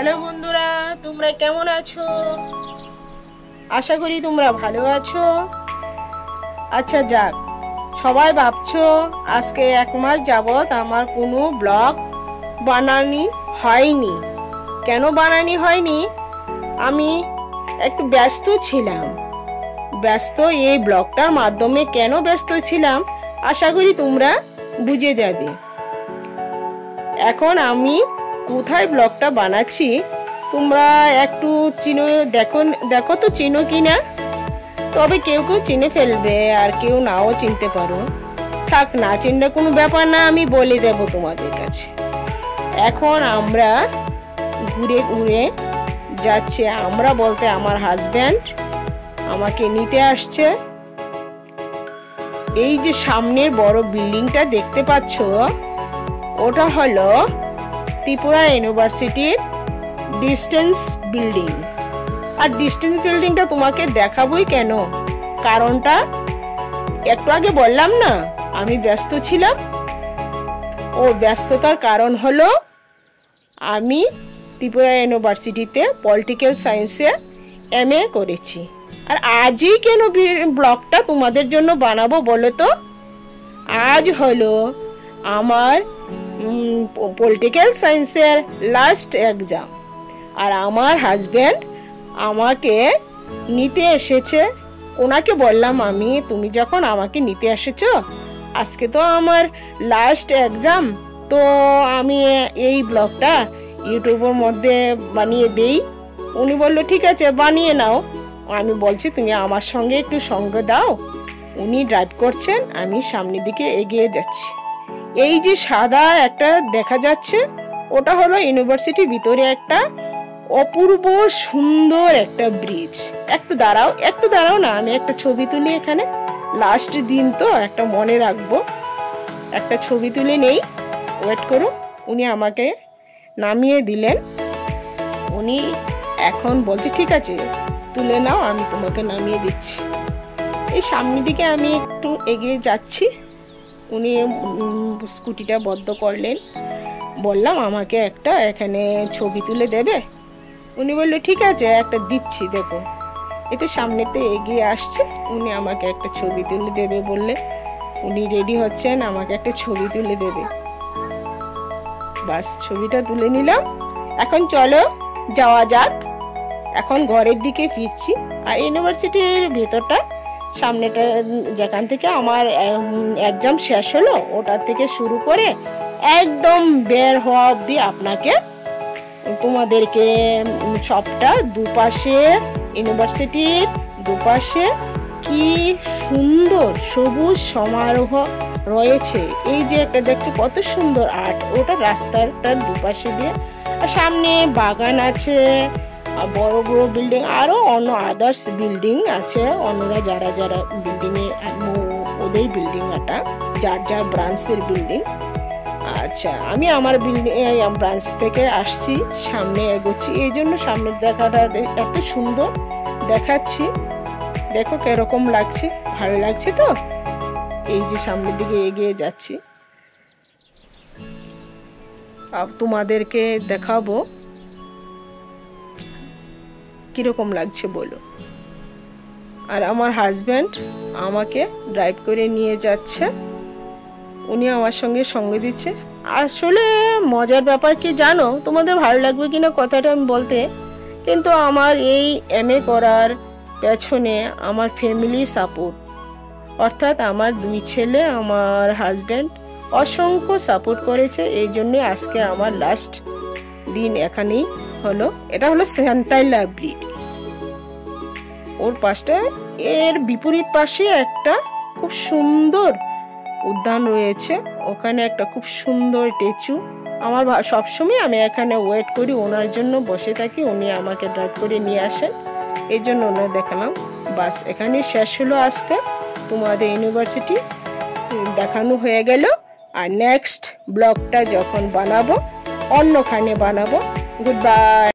Hello বন্ধুরা, তোমরা কেমন আছো? আশা করি তোমরা ভালো আছো। আচ্ছা যাক, সবাই ভাবছো আজকে 1 মাস যাবত আমার কোনো ব্লগ বানানি হয়নি। কেন বানানি হয়নি? আমি একটু ব্যস্ত ছিলাম। এই ব্লগটার মাধ্যমে কেন ব্যস্ত ছিলাম আশা করি তোমরা বুঝে যাবে। এখন আমি কোথায় ব্লগটা বানাচ্ছি তোমরা একটু চিনো, দেখো তো চিনো কিনা। তবে কেউ চিনে ফেলবে আর কেউ নাও চিনতে পারো। থাক, না চিনলে কোনো ব্যাপার না, আমি বলে দেব তোমাদের কাছে। এখন আমরা ঘুরে ঘুরে যাচ্ছে, আমরা বলতে আমার হাজব্যান্ড আমাকে নিতে আসছে। এই যে সামনের বড় বিল্ডিংটা দেখতে পাচ্ছ, ওটা হলো ত্রিপুরা ইউনিভার্সিটির ডিস্টেন্স বিল্ডিং। আর ডিস্টেন্স বিল্ডিংটা তোমাকে দেখাবোই কেন, কারণটা একটু আগে বললাম না, আমি ব্যস্ত ছিলাম। ও ব্যস্ততার কারণ হলো আমি ত্রিপুরা ইউনিভার্সিটিতে পলিটিক্যাল সায়েন্সে MA করেছি। আর আজই কেন ব্লগটা তোমাদের জন্য বানাবো বলো তো? আজ হলো আমার পলিটিক্যাল সায়েন্সের লাস্ট এক্সাম। আর আমার হাজব্যান্ড আমাকে নিতে এসেছে। ওনাকে বললাম, আমি তুমি যখন আমাকে নিতে এসেছো, আজকে তো আমার লাস্ট এক্সাম, তো আমি এই ব্লগটা ইউটিউবের মধ্যে বানিয়ে দেই। উনি বললো ঠিক আছে বানিয়ে নাও। আমি বলছি তুমি আমার সঙ্গে একটু সঙ্গ দাও। উনি ড্রাইভ করছেন, আমি সামনের দিকে এগিয়ে যাচ্ছি। এই যে সাদা একটা দেখা যাচ্ছে, ওটা হলো ইউনিভার্সিটির ভিতরে একটা অপূর্ব সুন্দর একটা ব্রিজ। একটু দাঁড়াও না, আমি একটা ছবি তুলি এখানে। লাস্ট দিন তো একটা মনে রাখবো, একটা ছবি তুলে নেই, ওয়েট করো। উনি আমাকে নামিয়ে দিলেন। উনি এখন বলছে ঠিক আছে তুলে নাও, আমি তোমাকে নামিয়ে দিচ্ছি। এই সামনের দিকে আমি একটু এগিয়ে যাচ্ছি। উনি স্কুটিটা বন্ধ করলেন। বললাম আমাকে একটা এখানে ছবি তুলে দেবে। উনি বললো ঠিক আছে একটা দিচ্ছি, দেখো। এতে সামনেতে এগিয়ে আসছে, উনি আমাকে একটা ছবি তুলে দেবে বললে। উনি রেডি হচ্ছেন, আমাকে একটা ছবি তুলে দেবে। বাস ছবিটা তুলে নিলাম। এখন চলো যাওয়া যাক। এখন ঘরের দিকে ফিরছি। আর ইউনিভার্সিটির ভেতরটা সামনেটা যেখান থেকে আমার এক্সাম শেষ হলো, ওটা থেকে শুরু করে একদম বের হওয়া অবধি আপনাকে তোমাদেরকে সবটা দুপাশে, ইউনিভার্সিটির দুপাশে কি সুন্দর সবুজ সমারোহ রয়েছে। এই যে একটা দেখছো কত সুন্দর আর্ট, ওটা রাস্তাটার দুপাশে দিয়ে। আর সামনে বাগান আছে, বড় বড় বিল্ডিং, আরো অন্য আদার্স বিল্ডিং আছে। অন্যরা যারা যারা বিল্ডিংয়ে, ওদের বিল্ডিং, এটা যার ব্রাঞ্চের বিল্ডিং। আচ্ছা, আমি আমার বিল্ডিং ব্রাঞ্চ থেকে আসছি, সামনে এগোচ্ছি। এই জন্য সামনের দেখাটা এত সুন্দর দেখাচ্ছি। দেখো কিরকম লাগছে, ভালো লাগছে তো? এই যে সামনের দিকে এগিয়ে যাচ্ছি, তোমাদেরকে দেখাবো কিরকম লাগছে বলো। আর আমার হাজব্যান্ড আমাকে ড্রাইভ করে নিয়ে যাচ্ছে, উনি আমার সঙ্গে সঙ্গ দিচ্ছে। আসলে মজার ব্যাপার কি জানো, তোমাদের ভালো লাগবে কিনা কথাটা আমি বলতে, কিন্তু আমার এই MA করার পেছনে আমার ফ্যামিলি সাপোর্ট, অর্থাৎ আমার 2 ছেলে, আমার হাজব্যান্ড অসংখ্য সাপোর্ট করেছে। এই জন্য আজকে আমার লাস্ট দিন এখানেই হলো। এটা হলো সেন্ট্রাল লাইব্রেরি। ওর পাশটা, এর বিপরীত পাশে একটা খুব সুন্দর উদ্যান রয়েছে, ওখানে একটা খুব সুন্দর স্ট্যাচু। আমার সবসময় আমি এখানে ওয়েট করি, ওনার জন্য বসে থাকি। উনি আমাকে ড্রাইভ করে নিয়ে আসেন, এই জন্য ওনার দেখালাম। বাস এখানে শেষ হলো আজকে তোমাদের ইউনিভার্সিটি দেখানো হয়ে গেল। আর নেক্সট ব্লগটা যখন বানাবো অন্যখানে বানাবো। Good bye.